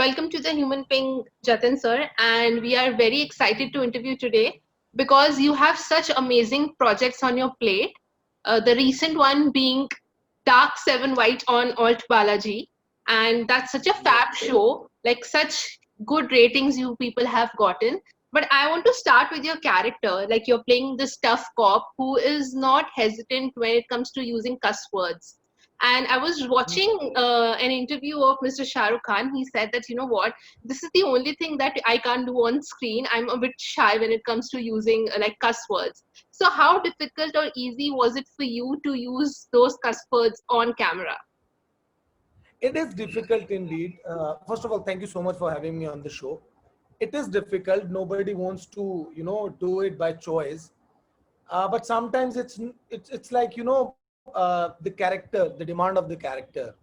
Welcome to the Human Ping, Jatin sir, and we are very excited to interview today because you have such amazing projects on your plate. The recent one being Dark Seven White on Alt Balaji, and that's such a Yes. fab show, like such good ratings you people have gotten. But I want to start with your character, like you're playing this tough cop who is not hesitant when it comes to using cuss words. And I was Mm. watching an interview of Mr. Shah Rukh Khan. He said that, you know what, this is the only thing that I can't do on screen. I'm a bit shy when it comes to using like cuss words. So, how difficult or easy was it for you to use those cuss words on camera? It is difficult indeed. First of all, thank you so much for having me on the show. It is difficult. Nobody wants to, do it by choice. But sometimes it's like the character, the demand of the character.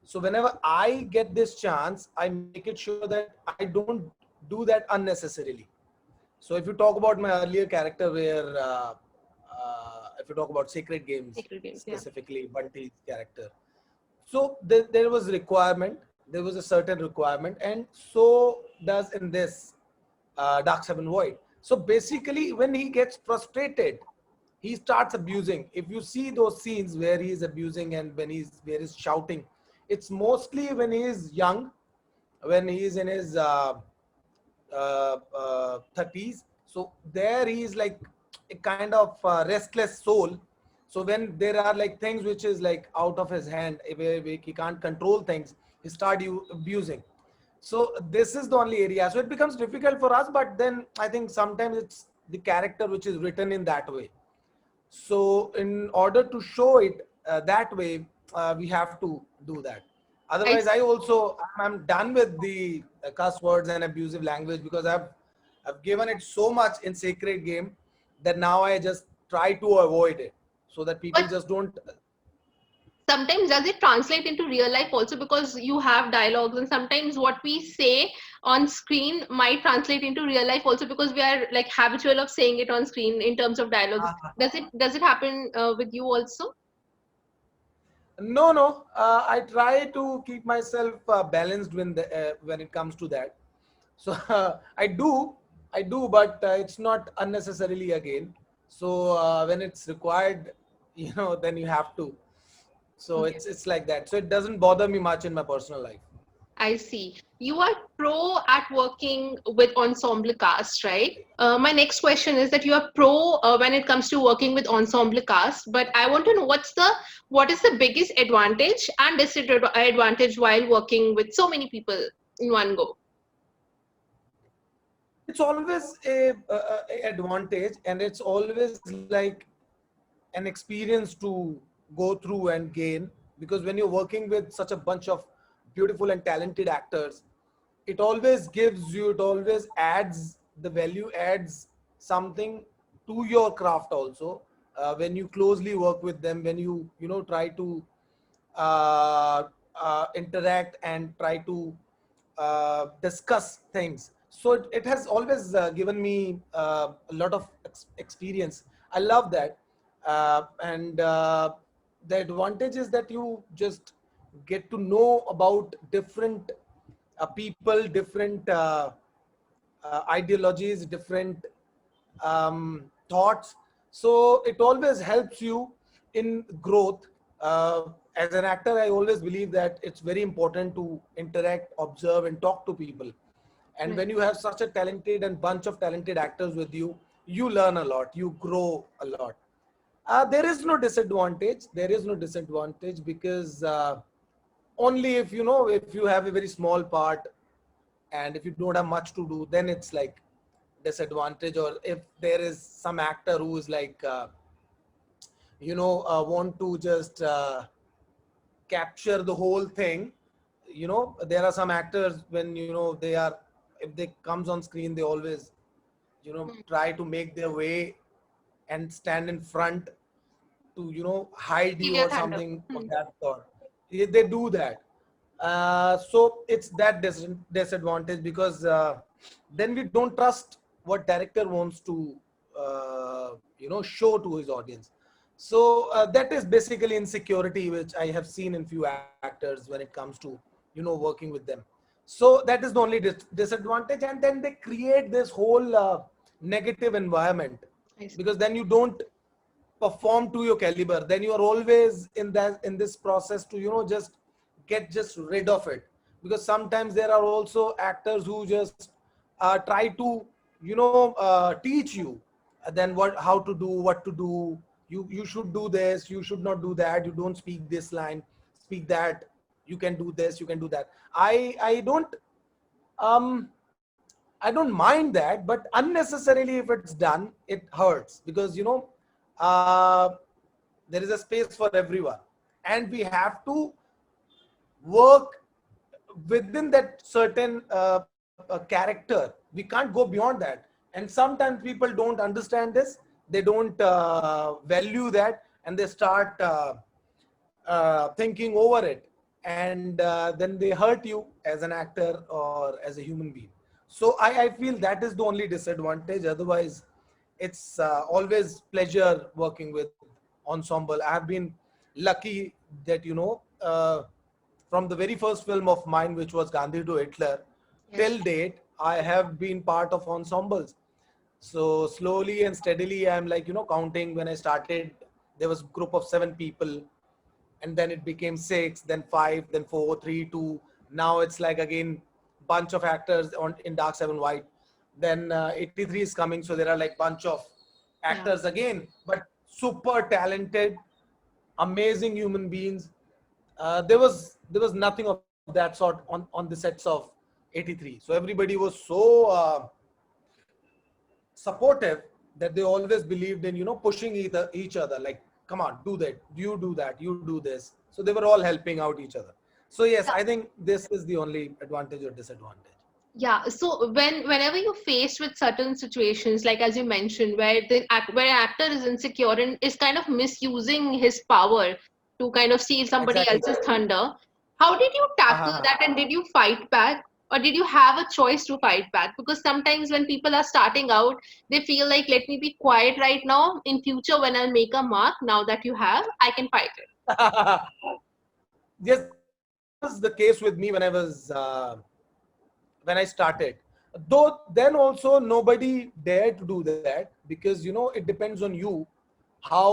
So whenever I get this chance, I make it sure that I don't do that unnecessarily. So if you talk about my earlier character, where if you talk about Sacred Games, Sacred Games, yeah. specifically Bunty's character, so there was requirement, there was a certain requirement, and so does in this Dark Seven Void. So basically, when he gets frustrated, he starts abusing. If you see those scenes where he is abusing and where he's shouting, it's mostly when he is young, when he is in his 30s. So there he is like a kind of restless soul. So when there are like things which is like out of his hand, where he can't control things, he start abusing. So this is the only area. So it becomes difficult for us, but then I think sometimes it's the character which is written in that way. So in order to show it that way, we have to do that. I Otherwise, I'm done with the cuss words and abusive language, because I've given it so much in Sacred Game that now I just try to avoid it, so that people but just don't. sometimes does it translate into real life also, because you have dialogues and sometimes what we say on screen might translate into real life also, because we are like habitual of saying it on screen in terms of dialogues. Does it happen with you also? No, no. I try to keep myself balanced when it comes to that. So I do, but it's not unnecessarily again. So when it's required, then you have to. So Okay. it's like that. So it doesn't bother me much in my personal life. I see. You are pro at working with ensemble cast, right? My next question is that you are pro when it comes to working with ensemble cast, but I want to know what is the biggest advantage and disadvantage while working with so many people in one go? It's always a advantage, and it's always like an experience to go through and gain, because when you're working with such a bunch of beautiful and talented actors, it always adds the value, adds something to your craft also. When you closely work with them, when you try to uh, interact and try to discuss things. So it has always given me a lot of experience. I love that. And the advantage is that you just get to know about different people, different ideologies, different thoughts. So it always helps you in growth. As an actor, I always believe that it's very important to interact, observe, and talk to people. And Right. when you have such a talented and bunch of talented actors with you, you learn a lot, you grow a lot. There is no disadvantage. There is no disadvantage, because only if you have a very small part and if you don't have much to do, then it's like disadvantage. Or if there is some actor who is like want to just capture the whole thing. There are some actors, when they are, if they comes on screen, they always Hmm. try to make their way and stand in front to hide Give you your or thunder. something of Hmm. that sort. They do that. So it's that disadvantage, because then we don't trust what director wants to show to his audience. So that is basically insecurity, which I have seen in few actors when it comes to working with them. So that is the only disadvantage. And then they create this whole negative environment, I see. because then you don't perform to your caliber. Then you are always in this process to, just get just rid of it. Because sometimes there are also actors who just try to, teach you, then how to do, what to do. You should do this, you should not do that, you don't speak this line, speak that, you can do this, you can do that. Um I don't mind that, but unnecessarily if it's done, it hurts, because uh, there is a space for everyone, and we have to work within that certain character. We can't go beyond that, and sometimes people don't understand this. They don't value that, and they start thinking over it, and then they hurt you as an actor or as a human being. So I feel that is the only disadvantage. Otherwise, it's always pleasure working with ensemble. I have been lucky that, from the very first film of mine, which was Gandhi to Hitler, Yes. till date, I have been part of ensembles. So slowly and steadily, I'm like, counting. When I started, there was a group of 7 people, and then it became 6, then 5, then 4, 3, 2. Now it's like again bunch of actors on in Dark Seven White. Then 83 is coming, so there are like bunch of Yeah. actors again, but super talented, amazing human beings. There was nothing of that sort on the sets of 83. So everybody was so supportive, that they always believed in, pushing each other, like, come on, do that, you do that, you do this. So they were all helping out each other. So yes, I think this is the only advantage or disadvantage. Yeah, so whenever you're faced with certain situations, like as you mentioned, where where an actor is insecure and is kind of misusing his power to kind of steal somebody Exactly. else's thunder, how did you tackle Uh-huh. that, and did you fight back, or did you have a choice to fight back? Because sometimes when people are starting out, they feel like, let me be quiet right now. In future, when I'll make a mark, now that you have, I can fight it. Yes, that was the case with me when I started. Though then also nobody dared to do that, because it depends on you, how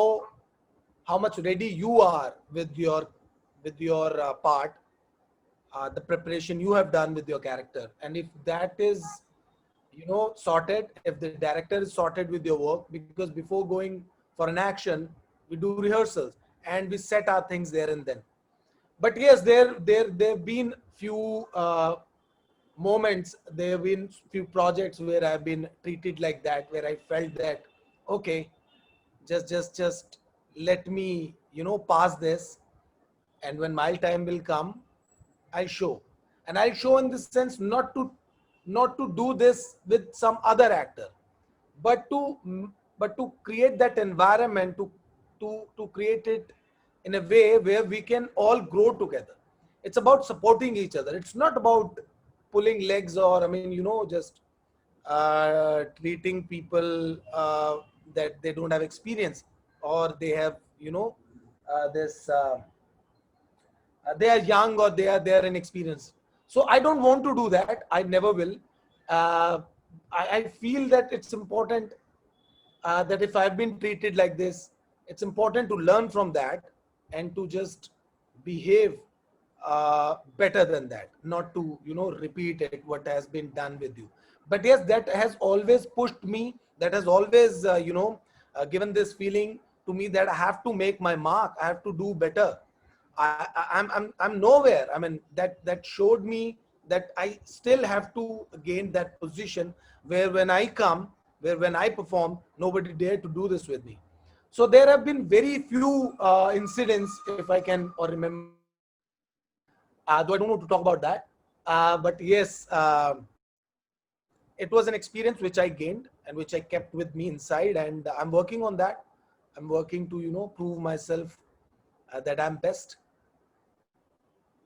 how much ready you are with your part, the preparation you have done with your character. And if that is sorted, if the director is sorted with your work, because before going for an action, we do rehearsals and we set our things there and then. But yes, there have been few moments, there have been few projects where I've been treated like that, where I felt that, okay, just let me pass this, and when my time will come, I'll show. And I'll show in the sense, not to do this with some other actor, but to create that environment, to create it in a way where we can all grow together. It's about supporting each other. It's not about pulling legs, or just treating people that they don't have experience, or they have this they are young, or they are inexperienced. So I don't want to do that. I never will. uh, I feel that it's important, that if I've been treated like this, it's important to learn from that, and to just behave better than that, not to repeat it what has been done with you. But yes, that has always pushed me, that has always given this feeling to me, that I have to make my mark, I have to do better. I'm nowhere. I mean, that showed me that I still have to gain that position, where when I come, where when I perform, nobody dare to do this with me. So there have been very few incidents, if I can or remember. Though I don't want to talk about that. But yes, it was an experience which I gained and which I kept with me inside, and I'm working on that. I'm working to prove myself that I'm best.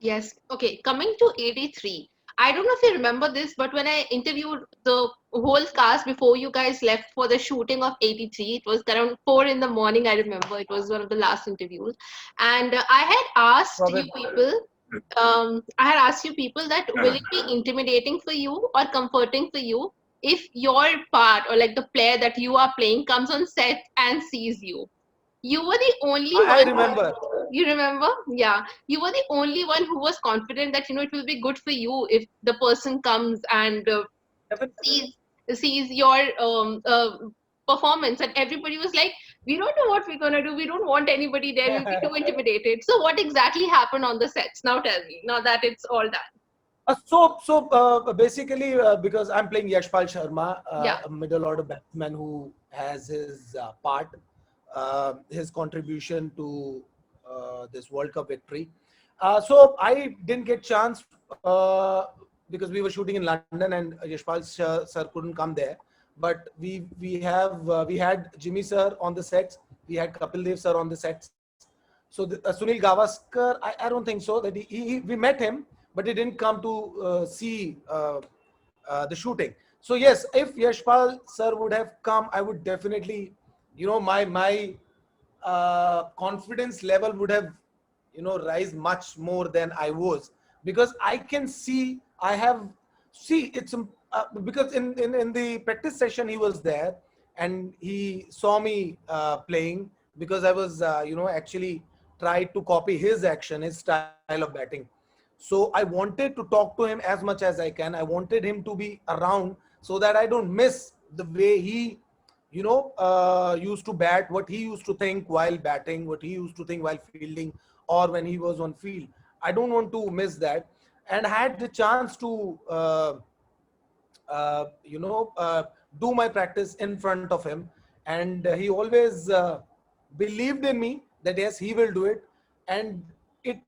Yes. Okay. Coming to 83. I don't know if you remember this, but when I interviewed the whole cast before you guys left for the shooting of 83, it was around 4 in the morning. I remember it was one of the last interviews. And I had asked you Probably. people, I had asked you people that will it be intimidating for you or comforting for you if your part or like the player that you are playing comes on set and sees you? You were the only I one. remember. You remember? Yeah. You were the only one who was confident that, it will be good for you if the person comes and Definitely. sees sees your performance, and everybody was like, we don't know what we're gonna do, we don't want anybody there, we'll be too intimidated. So what exactly happened on the sets? Now tell me, now that it's all done. Basically, because I'm playing Yashpal Sharma, Yeah. a middle order batsman who has his part, his contribution to this World Cup victory. So I didn't get chance because we were shooting in London and Yashpal sir couldn't come there. But we had Jimmy sir on the sets, we had Kapil Dev sir on the sets. So Sunil Gavaskar, I don't think so. That we met him, but he didn't come to see the shooting. So yes, if Yashpal sir would have come, I would definitely, my confidence level would have, rise much more than I was, because I can see I have see it's because in the practice session he was there, and he saw me playing, because I was actually tried to copy his action, his style of batting. So I wanted to talk to him as much as I can. I wanted him to be around so that I don't miss the way he, used to bat, what he used to think while batting, what he used to think while fielding, or when he was on field. I don't want to miss that. And I had the chance to, uh, you know, uh, do my practice in front of him. And he always believed in me that yes, he will do it. And it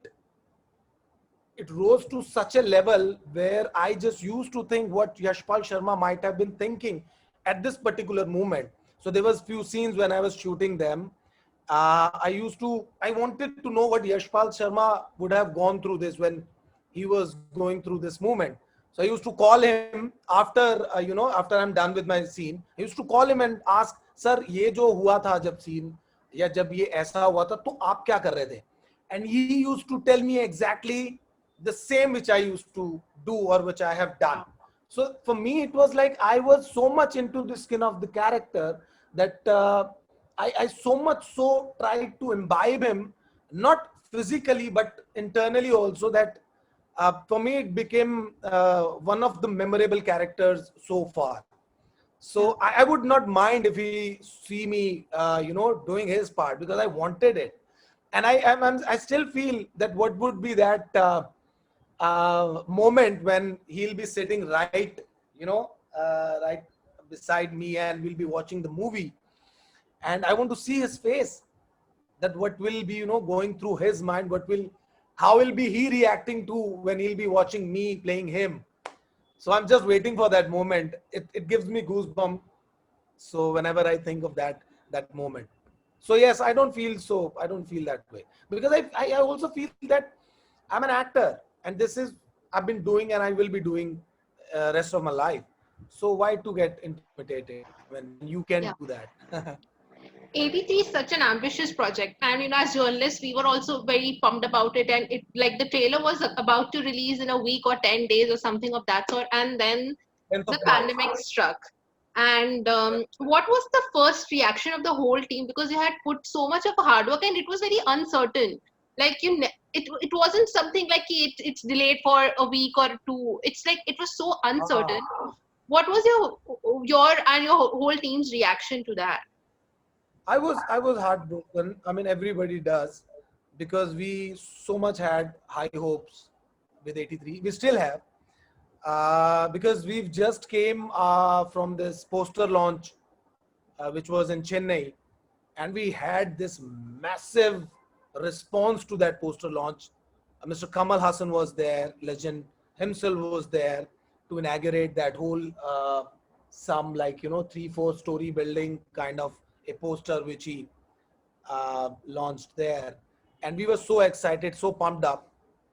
it rose to such a level where I just used to think what Yashpal Sharma might have been thinking at this particular moment. So there was few scenes when I was shooting them. I wanted to know what Yashpal Sharma would have gone through this when he was going through this moment. So I used to call him after, after I'm done with my scene. I used to call him and ask, sir, ये जो हुआ था जब scene या जब ये ऐसा हुआ था तो आप क्या कर रहे थे? And he used to tell me exactly the same which I used to do or which I have done. So for me, it was like I was so much into the skin of the character that I so much so tried to imbibe him, not physically but internally also. That for me, it became one of the memorable characters so far. So I would not mind if he see me, doing his part, because I wanted it, and I still feel that what would be that moment when he'll be sitting right, right beside me, and we'll be watching the movie, and I want to see his face. That what will be, going through his mind, how will be he reacting to when he'll be watching me playing him. So I'm just waiting for that moment. It gives me goosebumps. So whenever I think of that moment. So yes, I don't feel that way, because I also feel that I'm an actor, and this is I've been doing and I will be doing rest of my life. So why to get intimidated when you can Yeah. do that? 83 is such an ambitious project, and as journalists we were also very pumped about it, and it like the trailer was about to release in a week or 10 days or something of that sort, and then 10th the of March. pandemic struck. And what was the first reaction of the whole team, because you had put so much of hard work and it was very uncertain, like it wasn't something like it's delayed for a week or two, it's like it was so uncertain. Ah. What was your and your whole team's reaction to that? I was heartbroken. I mean, everybody does, because we so much had high hopes with 83. We still have, because we've just came from this poster launch, which was in Chennai, and we had this massive response to that poster launch. Mr. Kamal Hassan was there, legend himself was there to inaugurate that whole some, like, 3-4 story building kind of a poster which he launched there. And we were so excited, so pumped up,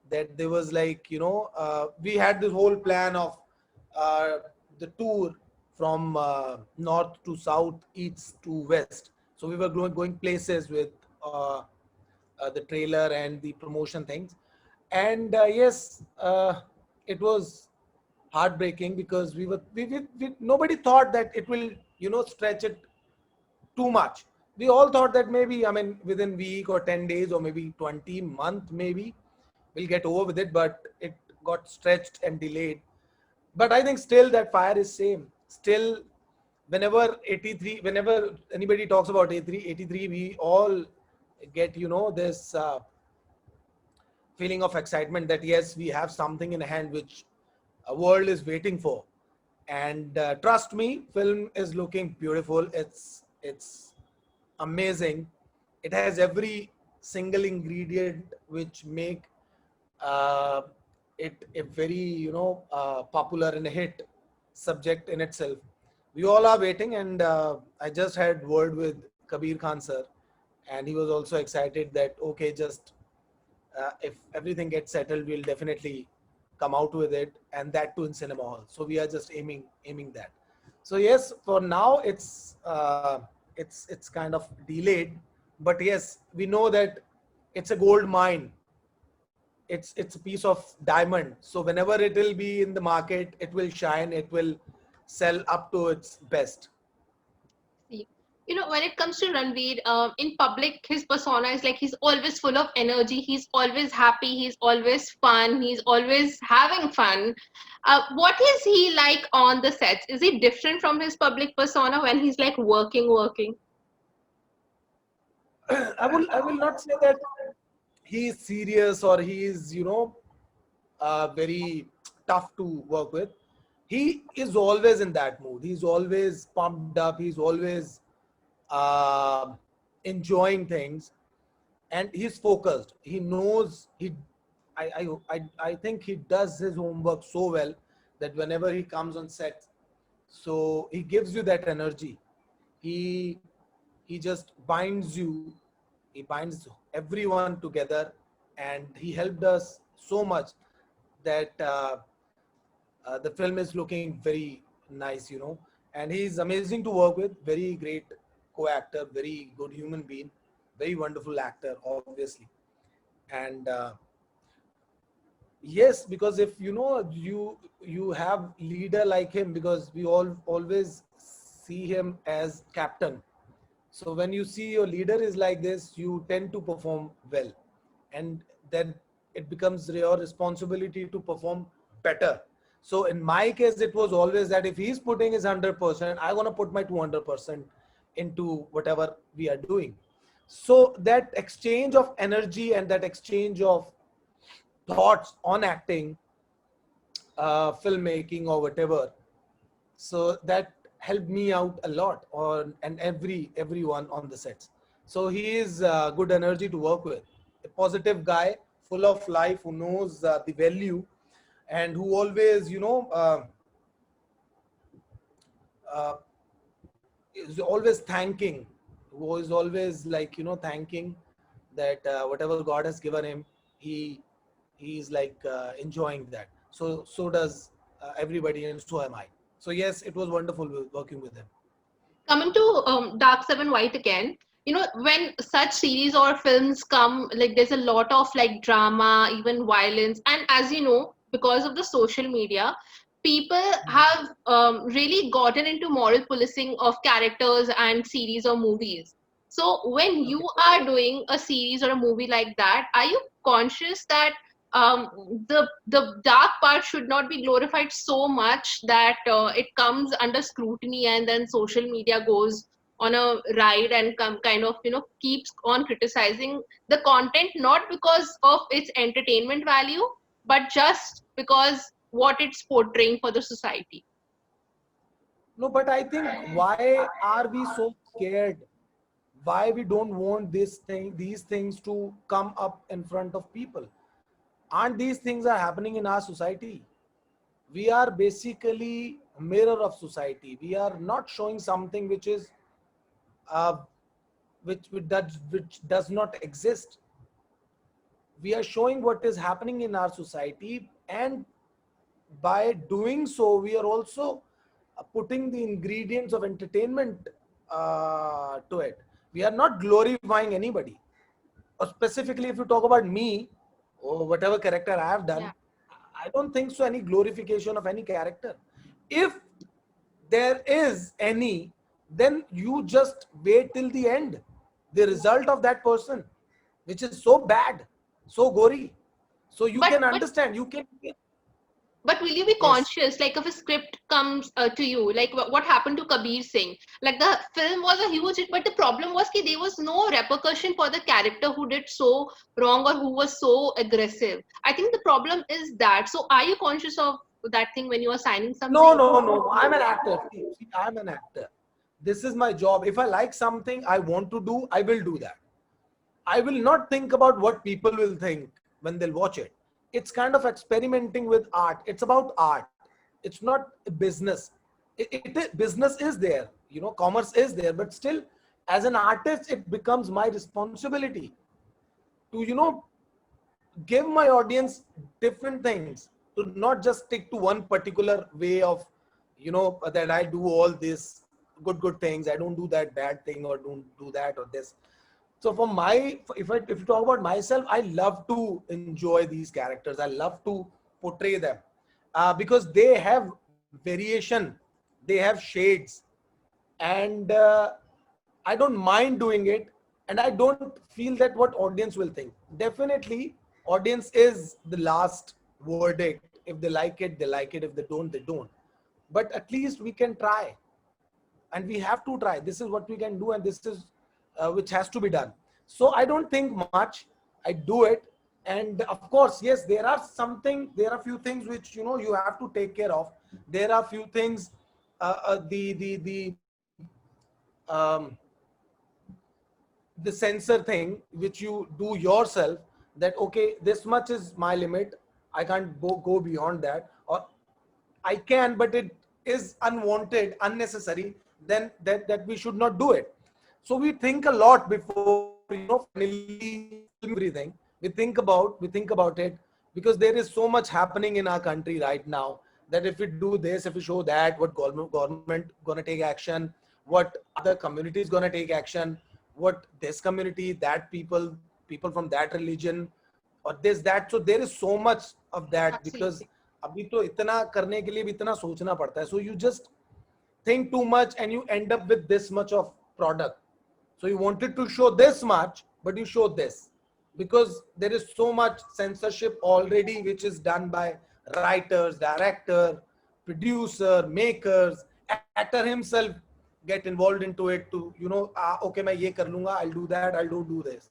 that there was, like, we had this whole plan of uh, the tour from north to south, east to west. So we were going places with the trailer and the promotion things. And yes, it was heartbreaking because we nobody thought that it will, stretch it too much. We all thought that maybe, I mean, within week or 10 days or maybe 20 month, maybe we'll get over with it, but it got stretched and delayed. But I think still that fire is same. Still, whenever 83, whenever anybody talks about 83, we all get, this feeling of excitement that yes, we have something in hand which a world is waiting for. And trust me, film is looking beautiful. It's amazing. It has every single ingredient which make uh, it a very, popular and a hit subject in itself. We all are waiting, and I just had word with Kabir Khan sir, and he was also excited that okay, just if everything gets settled, we'll definitely come out with it, and that too in cinema hall. So we are just aiming that. So yes, for now it's kind of delayed, but yes, we know that it's a gold mine. It's a piece of diamond. So whenever it will be in the market, it will shine. It will sell up to its best. See, when it comes to Ranveer, in public, his persona is like he's always full of energy. He's always happy. He's always fun. He's always having fun. What is he like on the sets? Is he different from his public persona when he's like working? I will not say that he is serious or he is, very tough to work with. He is always in that mood. He's always pumped up. He's always uh, enjoying things, and he's focused. He knows he. I think he does his homework so well that whenever he comes on set, so he gives you that energy. He he just binds you. He binds everyone together, and he helped us so much that the film is looking very nice, and he's amazing to work with. Very great co-actor, very good human being, very wonderful actor, obviously. And yes, because if you have leader like him, because we all always see him as captain. So when you see your leader is like this, you tend to perform well, and then it becomes your responsibility to perform better. So in my case, it was always that if he's putting his 100%, I want to put my 200% into whatever we are doing. So that exchange of energy and that exchange of thoughts on acting, filmmaking, or whatever, so that helped me out a lot on, and everyone on the sets. So he is good energy to work with, a positive guy, full of life, who knows the value, and who always uh, is always thanking, who is always like thanking that whatever God has given him, he is like enjoying that. So does everybody, and so am I. So yes, it was wonderful working with him. Coming to Dark Seven White again, when such series or films come, like there's a lot of like drama, even violence, and as you know, because of the social media, people have really gotten into moral policing of characters and series or movies. So when you Okay. are doing a series or a movie like that, are you conscious that the dark part should not be glorified so much that it comes under scrutiny, and then social media goes on a ride and kind of keeps on criticizing the content, not because of its entertainment value, but just because what it's portraying for the society. No, but I think why are we so scared? Why we don't want these things to come up in front of people? Aren't these things are happening in our society? We are basically a mirror of society. We are not showing something which is uh, which does not exist. We are showing what is happening in our society, and by doing so, we are also putting the ingredients of entertainment to it. We are not glorifying anybody. Or specifically, if you talk about me, or whatever character I have done, Yeah. I don't think so any glorification of any character. If there is any, then you just wait till the end. The result of that person, which is so bad, so gory. So you But can but understand, you can, but will you be yes. conscious, like if a script comes to you, like what happened to Kabir Singh? Like the film was a huge hit, but the problem was that there was no repercussion for the character who did so wrong or who was so aggressive. I think the problem is that. So are you conscious of that thing when you are signing No, something? no, no, no. I'm an actor. See, I'm an actor. This is my job. If I like something I want to do, I will do that. I will not think about what people will think when they'll watch it. It's kind of experimenting with art. It's about art. It's not a business. Business is there, commerce is there, but still, as an artist, it becomes my responsibility to, give my audience different things, to not just stick to one particular way of, that I do all this good things, I don't do that bad thing, or don't do that or this. So for my, if you talk about myself, I love to enjoy these characters, I love to portray them, because they have variation, they have shades, and I don't mind doing it, and I don't feel that what audience will think. Definitely, audience is the last verdict. If they like it, they like it. If they don't, they don't. But at least we can try, and we have to try. This is what we can do, and this is which has to be done. So I don't think much. I do it, and of course, yes, there are something. There are few things which you have to take care of. There are few things. The um, the sensor thing which you do yourself, that okay, this much is my limit, I can't go beyond that, or I can, but it is unwanted, unnecessary, then that we should not do it. So we think a lot before finally film everything. We think about it, because there is so much happening in our country right now, that if we do this, if we show that, what government gonna take action, what other communities gonna take action, what this community, that people from that religion, or this that. So there is so much of that, because Absolutely. अभी तो इतना करने के लिए भी इतना सोचना पड़ता है. So you just think too much, and you end up with this much of product. So you wanted to show this much, but you show this, because there is so much censorship already, which is done by writers, director, producer, makers, actor himself get involved into it to, okay, मैं ये कर लूँगा, I'll do that, I'll do this.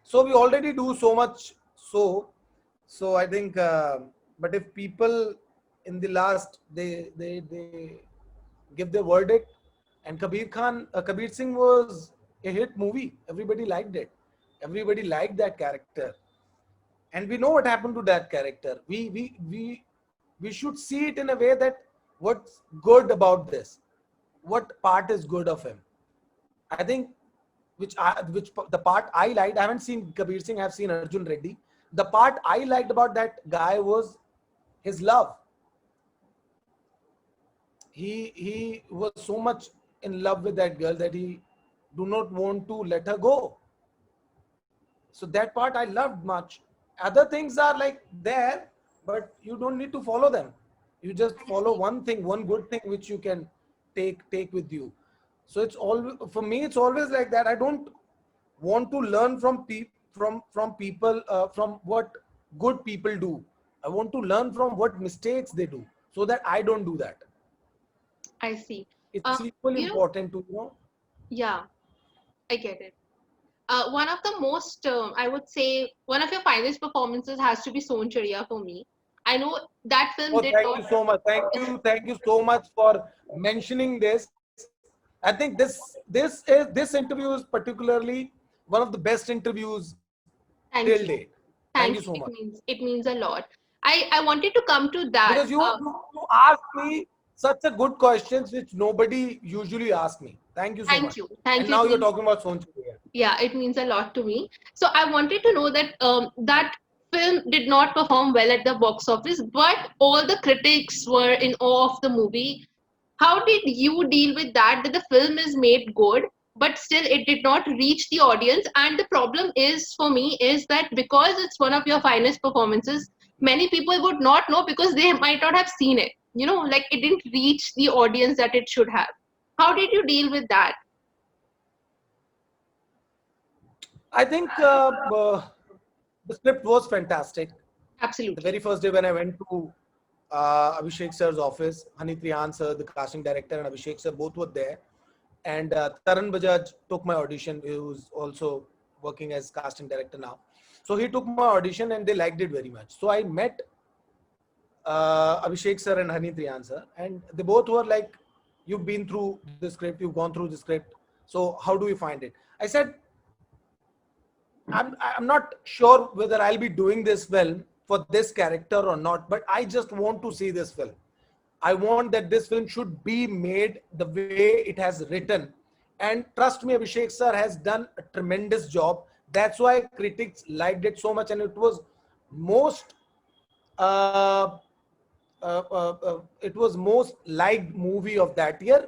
So we already do so much. So I think, but if people in the last, they give their verdict, and Kabir Singh was a hit movie. Everybody liked it. Everybody liked that character, and we know what happened to that character. We should see it in a way that what's good about this, what part is good of him. I think which the part I liked. I haven't seen Kabir Singh. I've seen Arjun Reddy. The part I liked about that guy was his love. He was so much in love with that girl that he do not want to let her go. So that part I loved much. Other things are like there, but you don't need to follow them. You just I follow see. one thing, one good thing which you can take with you. So it's always, for me, it's always like that. I don't want to learn from people, from what good people do. I want to learn from what mistakes they do, so that I don't do that. I see. It's Uh, equally you know, important to yeah, I get it. One of the most, I would say, one of your finest performances has to be Soncharia for me. I know that film Oh, did thank not. you so much. Thank you so much for mentioning this. I think this interview is particularly one of the best interviews till Thank date. you. Thank you so Thank much. you. It means a lot. I wanted to come to Because that. you asked me such a good questions which nobody usually asks me. Thank you so Thank much. you. Thank And you. now It you're means, talking about Sonchit. yeah, it means a lot to me. So I wanted to know that that film did not perform well at the box office, but all the critics were in awe of the movie. How did you deal with that? That the film is made good, but still it did not reach the audience. And the problem is for me is that because it's one of your finest performances, many people would not know because they might not have seen it. Like it didn't reach the audience that it should have. How did you deal with that? I think the script was fantastic. The Absolutely. very first day when I went to Abhishek sir's office, Hani Trihan sir, the casting director, and Abhishek sir both were there. And Taran Bajaj took my audition, who's also working as casting director now. So he took my audition and they liked it very much. So I met Abhishek sir and Hani Trihan sir, and they both were like, "You've been through the script, you've gone through the script. So how do you find it?" I said, I'm not sure whether I'll be doing this film for this character or not, but I just want to see this film. I want that this film should be made the way it has written. And trust me, Abhishek sir has done a tremendous job. That's why critics liked it so much, and it was most uh, it was most liked movie of that year,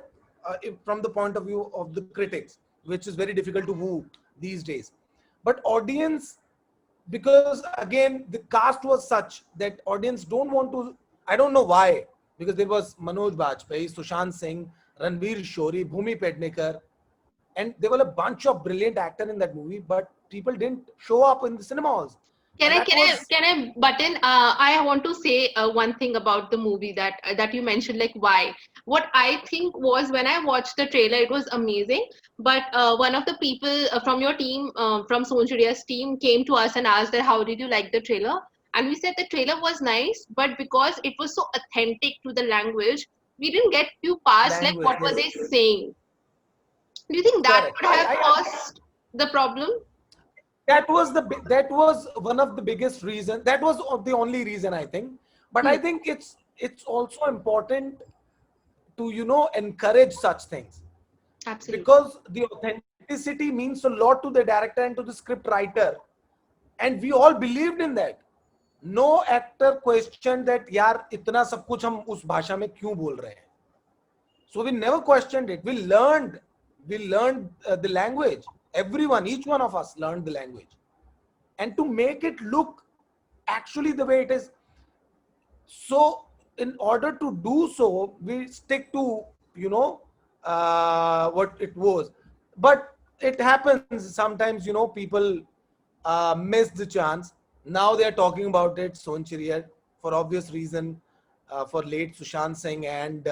from the point of view of the critics, which is very difficult to woo these days. But audience, because again the cast was such that audience don't want to. I don't know why, because there was Manoj Bajpayee, Sushant Singh, Ranveer Shori, Bhumi Pednekar, and there were a bunch of brilliant actors in that movie, but people didn't show up in the cinemas, Can and I that can I was can I button? I want to say one thing about the movie that you mentioned, like why. What I think was when I watched the trailer, it was amazing. But one of the people from your team, from Sonchiria's team, came to us and asked that how did you like the trailer? And we said the trailer was nice, but because it was so authentic to the language, we didn't get few parts. Like language. what were Yes, they saying? Do you think that correct. could have caused the problem? That was one of the biggest reason. That was the only reason, I think. But Hmm, I think it's also important to encourage such things, absolutely. because the authenticity means a lot to the director and to the script writer, and we all believed in that. No actor questioned that यार इतना सब कुछ हम उस भाषा में क्यों बोल रहे हैं. So we never questioned it. We learned the language. Everyone, each one of us learned the language, and to make it look actually the way it is. So in order to do so, we stick to what it was. But it happens sometimes. People miss the chance. Now they are talking about it, Sonchiriya, for obvious reason, for late Sushant Singh, and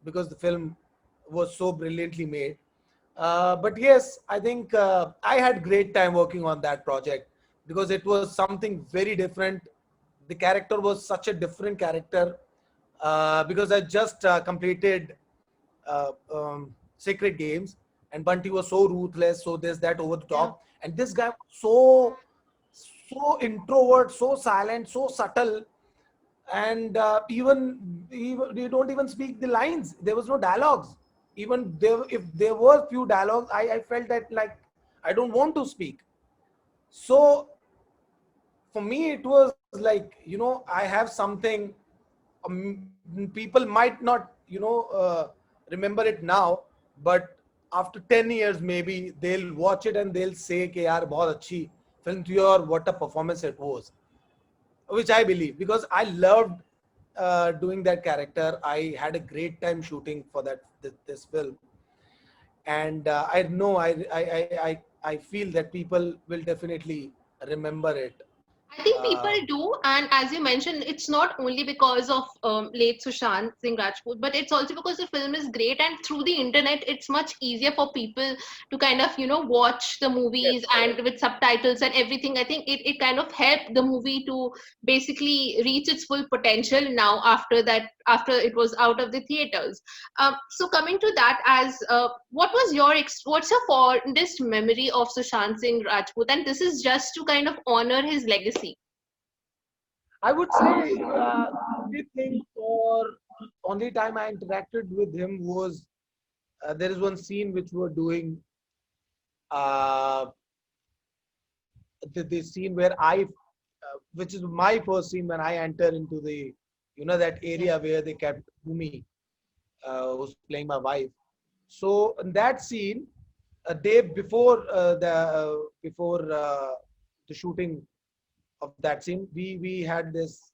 because the film was so brilliantly made. But yes, I think I had great time working on that project, because it was something very different. The character was such a different character, because I just completed Sacred Games, and Bunty was so ruthless, so there's that over the Yeah. top, and this guy was so introvert, so silent, so subtle, and even they don't even speak the lines. There was no dialogues. Even there, if there were few dialogues, I felt that like I don't want to speak. So for me, it was like I have something. People might not remember it now, but after 10 years maybe they'll watch it and they'll say कि यार बहुत अच्छी film थी और what a performance it was, which I believe, because I loved doing that character. I had a great time shooting for this film, and I know I feel that people will definitely remember it. I think people Uh, do, and as you mentioned, it's not only because of late Sushant Singh Rajput, but it's also because the film is great, and through the internet, it's much easier for people to kind of watch the yes, movies and with subtitles and everything. I think it kind of helped the movie to basically reach its full potential now after that, after it was out of the theaters. So coming to that, as what was your what's your fondest memory of Sushant Singh Rajput, and this is just to kind of honor his legacy. I would say only thing, or only time I interacted with him was there is one scene which we were doing, uh, the scene where which is my first scene when I enter into the that Yeah. area where they kept Bhumi, who's playing my wife. So in that scene, a day before the shooting of that scene, we had this,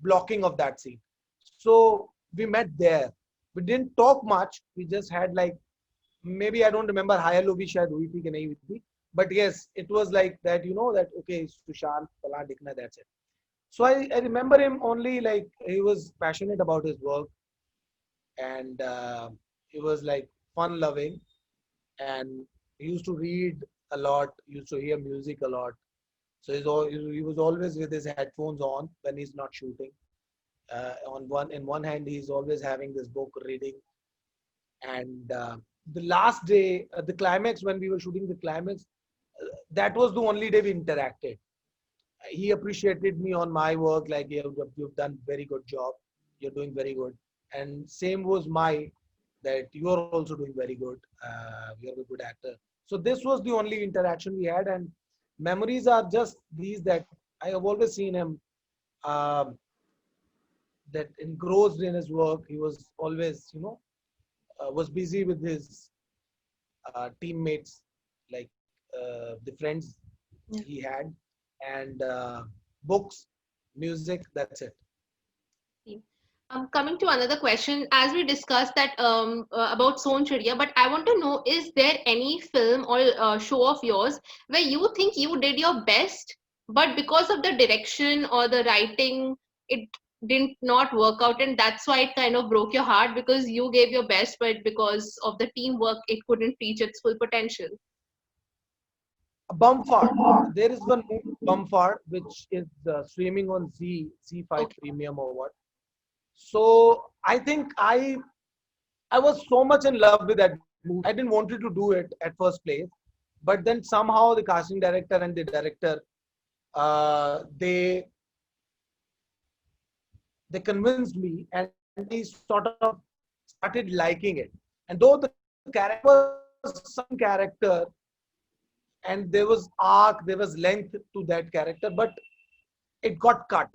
blocking of that scene. So we met there. We didn't talk much. We just had like, maybe I don't remember high low bhi shayad hui thi ki nahi hui thi. But yes, it was like that, that okay, Sushant Pala Dikhna, that's it. So I remember him only like he was passionate about his work, and he was like fun loving, and he used to read a lot, used to hear music a lot. So he was always with his headphones on when he's not shooting. In one hand, he's always having this book reading. And the last day, the climax, when we were shooting the climax, that was the only day we interacted. He appreciated me on my work, like you've done very good job, you're doing very good. And same was my, that you are also doing very good, you're a good actor. So this was the only interaction we had, and memories are just these, that I have always seen him, um, that engrossed in his work. He was always, was busy with his teammates, like the friends Yeah. he had, and books, music, that's it. Coming to another question, as we discussed that about Son Chidiya, but I want to know, is there any film or show of yours where you think you did your best, but because of the direction or the writing, it did not work out, and that's why it kind of broke your heart because you gave your best, but because of the teamwork, it couldn't reach its full potential? Bumfart. There is one movie, Bumfart, which is streaming on Z5 Okay. Premium or what. So I think I was so much in love with that movie. I didn't want to do it at first place, but then somehow the casting director and the director, they convinced me, and I sort of started liking it. And though the character was some character, and there was arc, there was length to that character, but it got cut.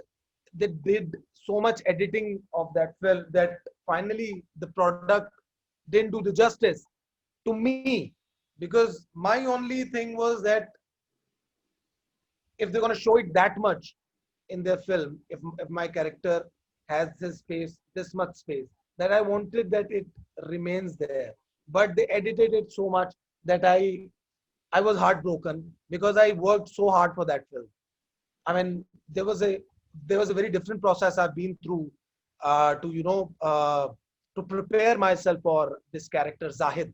They did so much editing of that film that finally the product didn't do the justice to me, because my only thing was that if they're going to show it that much in their film, if my character has this space, this much space, that I wanted that it remains there. But they edited it so much that I was heartbroken, because I worked so hard for that film. I mean, there was a very different process I've been through, to to prepare myself for this character Zahid,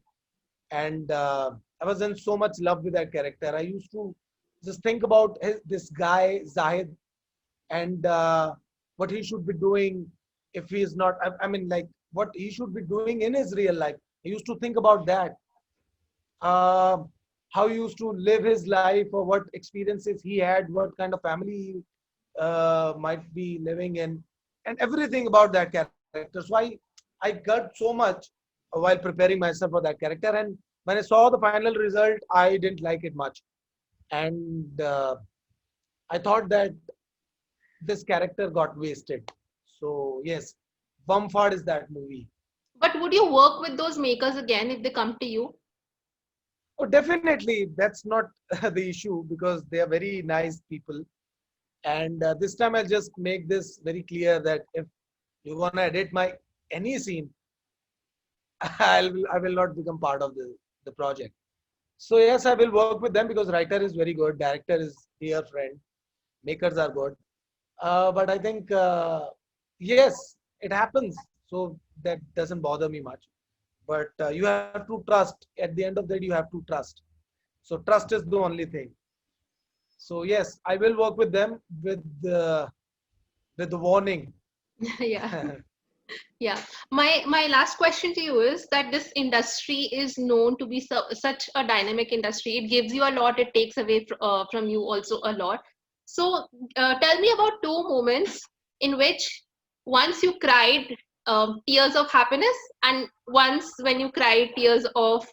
and I was in so much love with that character. I used to just think about this guy Zahid, and what he should be doing if he is not. I mean, like what he should be doing in his real life. I used to think about that. Uh, how he used to live his life, or what experiences he had, what kind of family he might be living in, and everything about that character. So I got so much while preparing myself for that character. And when I saw the final result, I didn't like it much. And I thought that this character got wasted. So yes, Bumford is that movie. But would you work with those makers again if they come to you? Oh, definitely, that's not the issue, because they are very nice people. And this time I'll just make this very clear that if you want to edit my any scene, I will not become part of the project. So yes, I will work with them, because writer is very good, director is dear friend, makers are good. But I think yes, it happens. So that doesn't bother me much. But you have to trust. At the end of the day, you have to trust. So trust is the only thing. So yes, I will work with them with the warning. Yeah. Yeah. My last question to you is that this industry is known to be such a dynamic industry. It gives you a lot, it takes away from you also a lot. So tell me about two moments in which once you cried tears of happiness and once when you cried tears of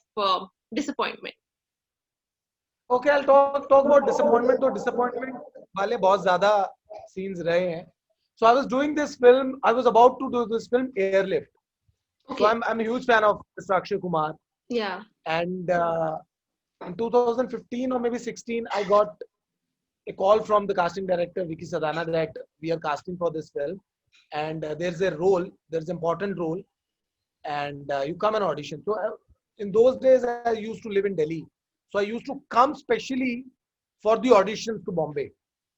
disappointment. Okay, I'll talk about disappointment. तो disappointment वाले बहुत ज़्यादा scenes रहे हैं. So I was doing this film. I was about to do this film, Airlift. So Okay. I'm a huge fan of Mr. Akshay Kumar. Yeah. And in 2015 or maybe 16, I got a call from the casting director Vicky Sadana that we are casting for this film, and there's a role, there's an important role, and you come and audition. So in those days, I used to live in Delhi, so I used to come specially for the auditions to Bombay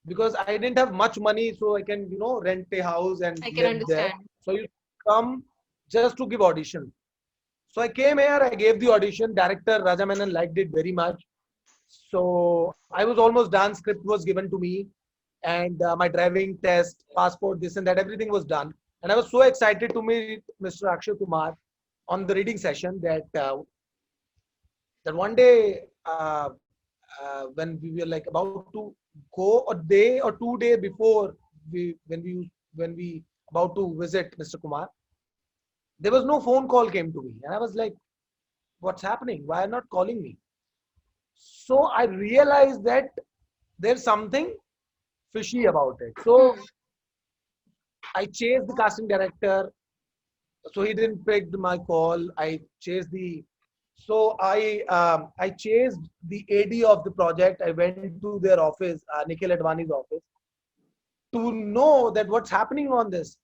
because I didn't have much money, so I can rent a house and I can live there. understand. So I used to come just to give audition. So I came here, I gave the audition. Director Raja Menon liked it very much. So I was almost done. Script was given to me, and my driving test, passport, this and that, everything was done. And I was so excited to meet Mr. Akshay Kumar on the reading session that one day when we were like about to go a day or 2 day before when we about to visit Mr. Kumar, there was no phone call came to me, and I was like, "What's happening? Why are not calling me?" So I realized that there's something fishy about it. So Hmm. I chased the casting director. So he didn't pick my call. I chased I chased the AD of the project. I went to their office, Nikhil Advani's office, to know that what's happening on this.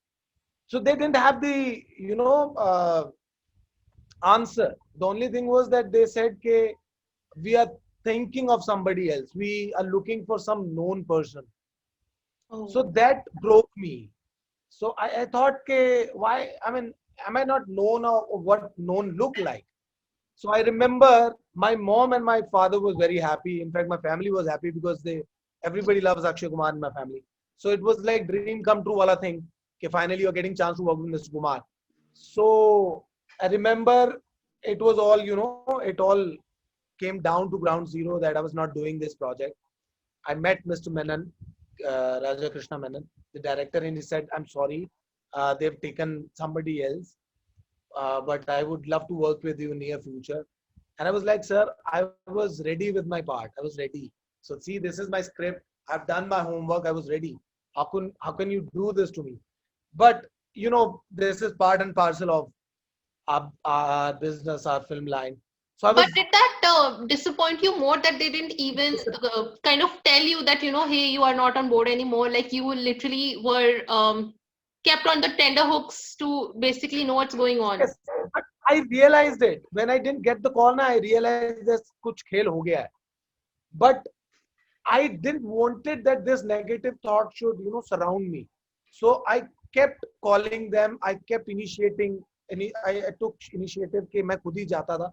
So they didn't have the answer. The only thing was that they said, "Ke we are thinking of somebody else. We are looking for some known person." So Oh. that broke me. So I thought, why? I mean, am I not known or what known look like? So I remember my mom and my father was very happy. In fact, my family was happy because everybody loves Akshay Kumar in my family. So it was like dream come true wala thing. Okay, finally you're getting chance to work with Mr. Kumar. So I remember it was all, it all came down to ground zero that I was not doing this project. I met Mr. Menon, Raja Krishna Menon, the director, and he said, "I'm sorry, they've taken somebody else, but I would love to work with you in near future." And I was like, "Sir, I was ready with my part. I was ready. So see, this is my script. I've done my homework. I was ready. How can you do this to me?" But this is part and parcel of our business, our film line. So I But was did that disappoint you more that they didn't even kind of tell you that, hey, you are not on board anymore? Like you literally were kept on the tender hooks to basically know what's going on. yes, but I realized it when I didn't get the call. Now I realized there's kuch khel ho gaya hai. But I didn't wanted that this negative thought should, surround me. So I kept calling them. I kept initiating. I took initiative कि मैं खुद ही जाता था.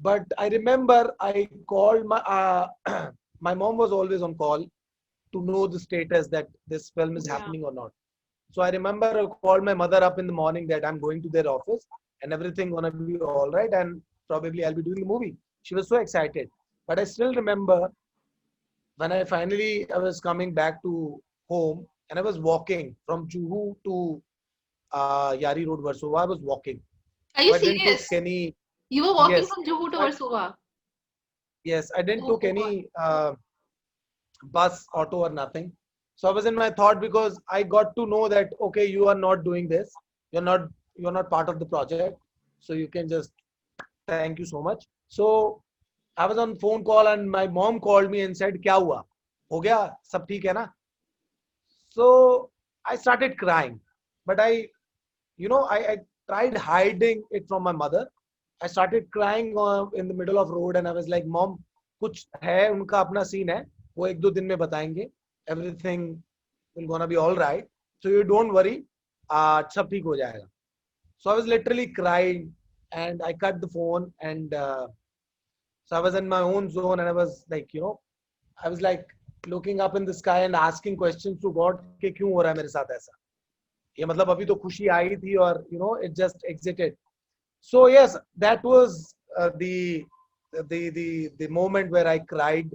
But I remember I called my mom was always on call to know the status that this film is Yeah. happening or not. So I remember I called my mother up in the morning that I'm going to their office and everything gonna be all right and probably I'll be doing the movie. She was so excited. But I still remember when I was coming back to home and I was walking from Juhu to Yari Road, Versova. I was walking. Are So you I didn't took serious? any, You were walking yes, from Juhu to I, Versova. yes, I didn't Oh took God. any bus, auto or nothing. So I was in my thought because I got to know that, okay, you are not doing this. You're not part of the project. So you can just thank you so much. So I was on phone call and my mom called me and said, "क्या हुआ? हो गया? सब ठीक है ना?" So I started crying, but I tried hiding it from my mother. I started crying in the middle of road, and I was like, "Mom, कुछ है उनका अपना सीन है, वो एक दो दिन में बताएंगे. Everything will gonna be all right. So you don't worry. सब ठीक हो जाएगा." So I was literally crying, and I cut the phone, and so I was in my own zone, and I was like, I was like looking up in the sky and asking questions to God कि क्यों हो रहा है मेरे साथ ऐसा? ये मतलब अभी तो खुशी आई थी और it just exited. So yes, that was the moment where I cried.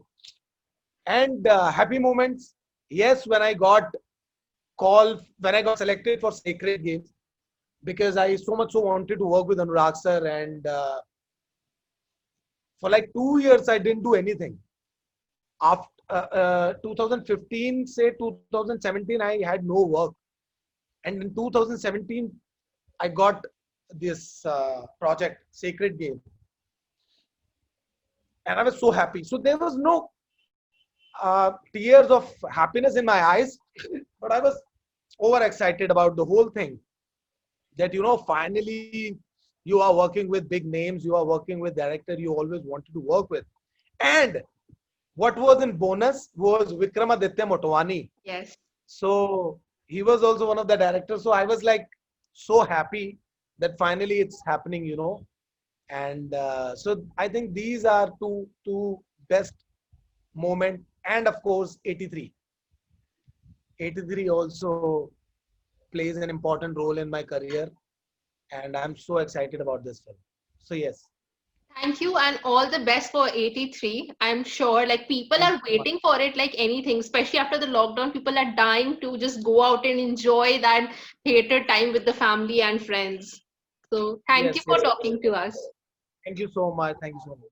And happy moments, yes, when I got selected for Sacred Games, because I so much so wanted to work with Anurag sir, and for like 2 years I didn't do anything. After 2015 say 2017 I had no work, and in 2017 I got this project Sacred Game. and I was so happy. So there was no tears of happiness in my eyes, but I was overexcited about the whole thing. That finally you are working with big names, you are working with director you always wanted to work with, and what was in bonus was Vikramaditya Motwani. Yes. So he was also one of the directors. So I was like so happy that finally it's happening. And so I think these are two best moment. And of course, 83. 83 also plays an important role in my career, and I'm so excited about this film. So yes, Thank you and all the best for 83. I'm sure like people thank are you so much. waiting for it like anything, especially after the lockdown. People are dying to just go out and enjoy that theater time with the family and friends. So thank you Yes, for yes. talking to us. Thank you so much. Thank you so much.